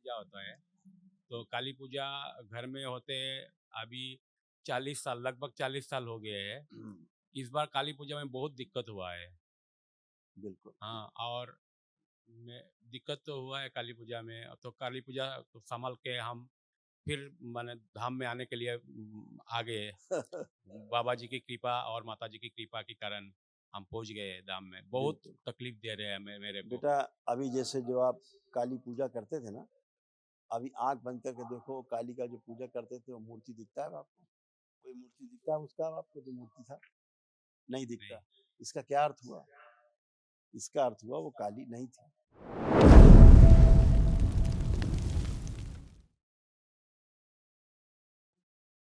पूजा होता है। तो काली पूजा घर में होते अभी 40 साल, लगभग 40 साल हो गए हैं। इस बार काली पूजा में बहुत दिक्कत हुआ है। बिल्कुल। हाँ, और में दिक्कत तो हुआ है काली पूजा में। तो काली पूजा को संभाल के हम फिर माने धाम में आने के लिए आ गए। बाबा जी की कृपा और माता जी की कृपा के कारण हम पहुँच गए धाम में। बहुत बिल्कुल। तकलीफ दे रहे हैं मेरे को। बेटा, अभी जैसे जो आप काली पूजा करते थे ना, अभी आँख बंद करके देखो काली का जो पूजा करते थे वो मूर्ति दिखता है आपको? कोई मूर्ति दिखता है उसका आपको जो मूर्ति था? नहीं नहीं, दिखता। इसका क्या अर्थ हुआ? इसका अर्थ हुआ वो काली नहीं थी।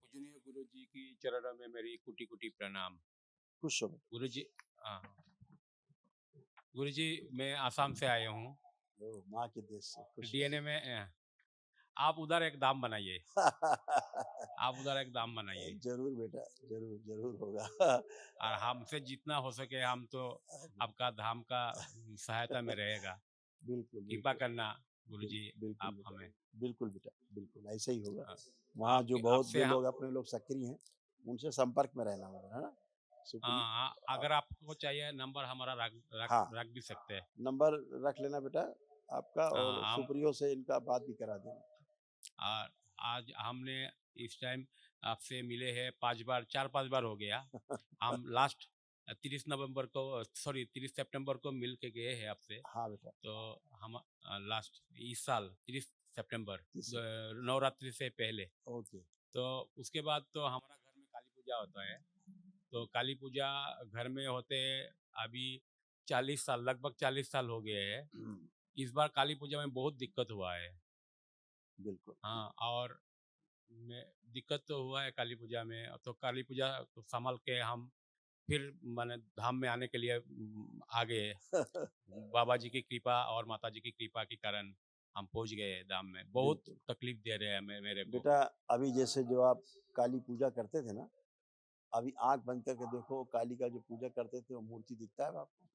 पूजनीय गुरु जी की चरणों में मेरी कोटि-कोटि प्रणाम। खुश हो। गुरु जी, हाँ, गुरु जी, मैं आसाम से आया हूँ। ओह! माँ के देश से खुश डीएनए में आप उधर एक धाम बनाइए। आप उधर एक धाम बनाइए। ज़रूर बेटा, ज़रूर, ज़रूर होगा। और हमसे जितना हो सके हम तो आपका धाम का सहायता में रहेगा। बिल्कुल, कृपा बिल्कुल। करना गुरुजी, बिल्कुल आप बेटा, हमें। बिल्कुल बेटा, बिल्कुल ऐसा ही होगा। अ, वहाँ जो आपके बहुत आपसे जो हाँ, लोग अपने लोग सक्रिय हैं, उनसे संपर्क में रहना होगा, है ना? सुप्री हाँ, अ, अगर आपको चाहिए नंबर हमारा रख रख हाँ, रख भी सकते हैं। नंबर रख लेना बेटा आपका और हाँ, हम सुप्रियो से इनका बात भी करा देना। और आज हमने इस टाइम आपसे मिले हैं 5 बार, 4-5 बार हो गया। हम लास्ट 30 नवंबर को, सॉरी 30 सितंबर को मिल के गए हैं आपसे। हाँ बेटा, तो हम लास्ट इस साल 30 सितंबर तीसरा नवरात्रि से पहले। ओके। तो उसके बाद तो हमारा घर में काली पूजा होता है। तो काली पूजा घर में होते अभी 40 साल, लगभग 40 साल हो गए हैं। इस बार काली पूजा में बहुत दिक्कत हुआ है। बिल्कुल। हाँ, और में दिक्कत तो हुआ है काली पूजा में। तो काली पूजा को संभाल के हम फिर माने धाम में आने के लिए आ गए। बाबा जी की कृपा और माता जी की कृपा के कारण हम पहुँच गए धाम में। बहुत बिल्कुल। तकलीफ दे रहे हैं मेरे को। बेटा, अभी जैसे जो आप काली पूजा करते थे ना, अभी आँख बंद करके देखो काली का जो पूजा करते थे वो मूर्ति दिखता है आपको?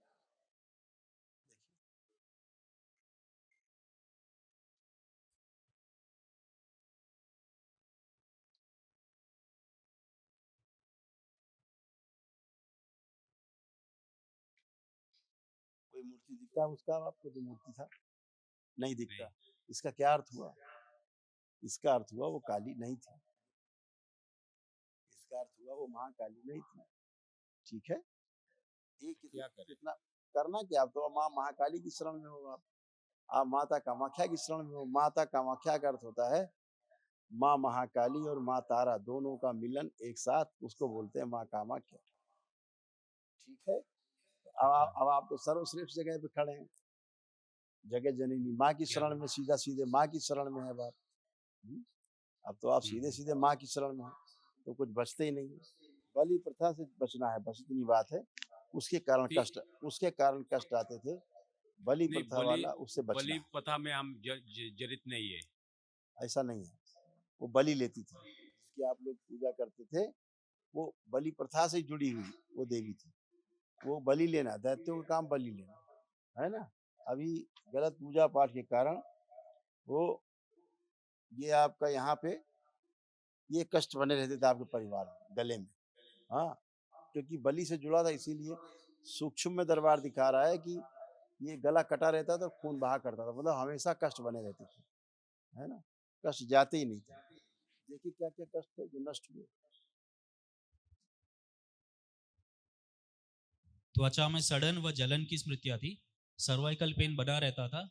कोई मूर्ति दिखता है उसका आपको जो मूर्ति था? नहीं नहीं, दिखता। इसका क्या अर्थ हुआ? इसका अर्थ हुआ वो काली नहीं थी। इसका अर्थ हुआ वो महाकाली नहीं थी। ठीक है? ये क्या करें? कितना करना क्या, आप तो माँ महाकाली की शरण में हो आप माता कामाख्या की शरण में हो। माता कामाख्या का अर्थ होता है माँ महाकाली और माँ तारा दोनों का मिलन एक साथ, उसको बोलते हैं माँ कामाख्या। ठीक है? अच्छा, अब आप तो सर्वश्रेष्ठ जगह पे खड़े हैं। जगत जननी माँ की क्या? शरण में सीधा सीधे माँ की शरण में है अब आप। हम्म? अब तो आप सीधे हुँ। सीधे माँ की शरण में हैं, तो कुछ बचते ही नहीं है। बलि प्रथा से बचना है, बस इतनी बात है। उसके कारण ति कष्ट उसके कारण कष्ट आते थे। बलि नहीं, प्रथा वाला उससे बचना बलि है। प्रथा में हम जड़ित नहीं है। ऐसा नहीं है। वो बलि लेती थी, जिसकी आप लोग पूजा करते थे, वो बलि प्रथा से जुड़ी हुई वो देवी थी। वो बलि लेना, दैत्यों का काम बलि लेना, है ना? अभी गलत पूजा पाठ के कारण वो ये आपका यहाँ पे ये कष्ट बने रहते थे आपके परिवार में, गले में। हाँ, क्योंकि बलि से जुड़ा था, इसीलिए सूक्ष्म में दरबार दिखा रहा है कि ये गला कटा रहता था, खून बहा करता था, मतलब हमेशा कष्ट बने रहते थे, है ना? कष्ट जाते ही नहीं थे। देखिए क्या-क्या कष्ट थे जो नष्ट हुए। त्वचा में सड़न व जलन की स्मृतियां थी, सर्वाइकल पेन बना रहता था,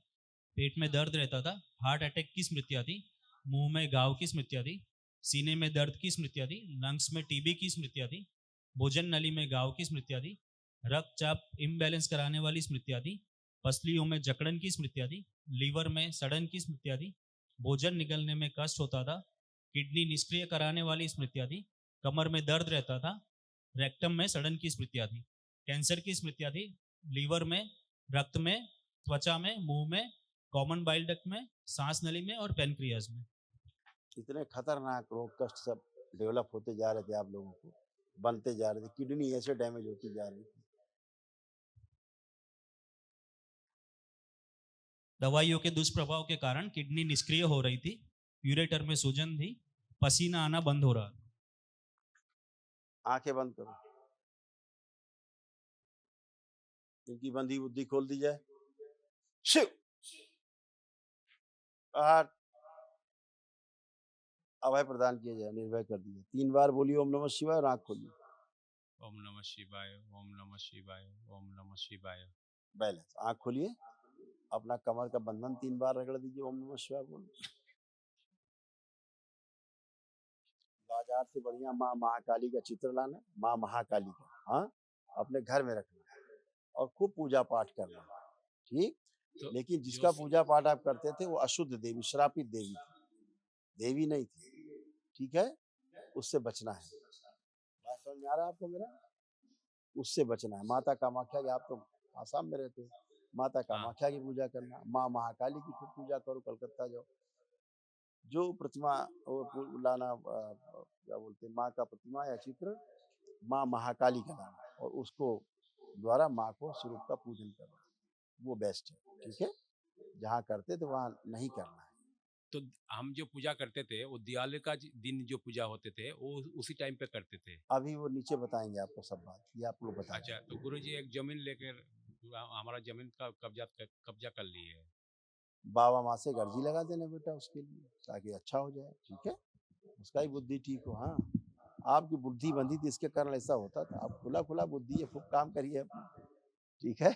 पेट में दर्द रहता था, हार्ट अटैक की स्मृतियां थी, मुंह में घाव की स्मृतियां थी, सीने में दर्द की स्मृतियां थी, लंग्स में टीबी की स्मृतियां थी, भोजन नली में घाव की स्मृतियां थी, रक्तचाप इम्बैलेंस कराने वाली स्मृतियां थी, पसलियों में जकड़न की स्मृतियां थी, लीवर में सड़न की स्मृतियां थी, भोजन निगलने में कष्ट होता था, किडनी निष्क्रिय कराने वाली स्मृतियां थी, कमर में दर्द रहता था, रेक्टम में सड़न की स्मृतियां थी, कैंसर की स्मृतियां थी, लीवर में, रक्त में, त्वचा में, मुंह में, कॉमन बाइल डक्ट में, सांस नली में और पेनक्रियाज में। इतने खतरनाक रोग कष्ट सब डेवलप होते जा रहे थे आप लोगों को, बनते जा रहे थे, किडनी ऐसे डैमेज होती जा रही थी। दवाइयों के दुष्प्रभाव के कारण किडनी निष्क्रिय हो रही थी, यूरेटर में सूजन थी, पसीना आना बंद हो रहा था। आंखें बंद करो, इनकी बंधी बुद्धि खोल दी जाए। शिव आहार अभय प्रदान किया जाए, निर्भय कर दिया। 3 बार बोलिए ओम नमः शिवाय और आंख खोलिए। ओम नमः शिवाय, ओम नमः शिवाय, ओम नमः शिवाय। बैलेंस। आंख खोलिए, अपना कमर का बंधन 3 बार रगड़ दीजिए, ओम नमः शिवाय बोल। बाजार से बढ़िया माँ महाकाली का चित्र लाना, माँ महाकाली का, हाँ, अपने घर में रखना और खूब पूजा पाठ करना, ठीक। तो लेकिन जो जिसका पूजा पाठ आप करते थे वो अशुद्ध देवी, श्रापित देवी थी, देवी नहीं थी, ठीक है, उससे बचना है। बात समझ में आ रहा है आपको मेरा? उससे बचना है। माता कामाख्या की, आप तो आसाम में रहते हो, माता हाँ, कामाख्या की पूजा करना, माँ महाकाली की खूब पूजा करो, कलकत्ता जाओ, जो प्रतिमा वो लाना, क्या बोलते हैं, माँ का प्रतिमा या चित्र माँ महाकाली का लाना और उसको द्वारा माँ को स्वरूप का पूजन करना, वो बेस्ट है, ठीक है। जहाँ करते थे वहाँ नहीं करना है। तो हम जो पूजा करते थे वो दिवाली का दिन जो पूजा होते थे वो उसी टाइम पे करते थे। अभी वो नीचे बताएंगे आपको सब बात, ये आप लोग बता अच्छा, दें। तो गुरुजी एक जमीन लेकर हमारा जमीन का कब्जा कर लिए है। बाबा माँ से गर्जी लगा देना बेटा उसके लिए, ताकि अच्छा हो जाए, ठीक है, उसका ही बुद्धि ठीक हो। हाँ, आपकी बुद्धि बंधी थी, इसके कारण ऐसा होता था। आप खुला खुला बुद्धि है, खूब काम करिए अपना, ठीक है।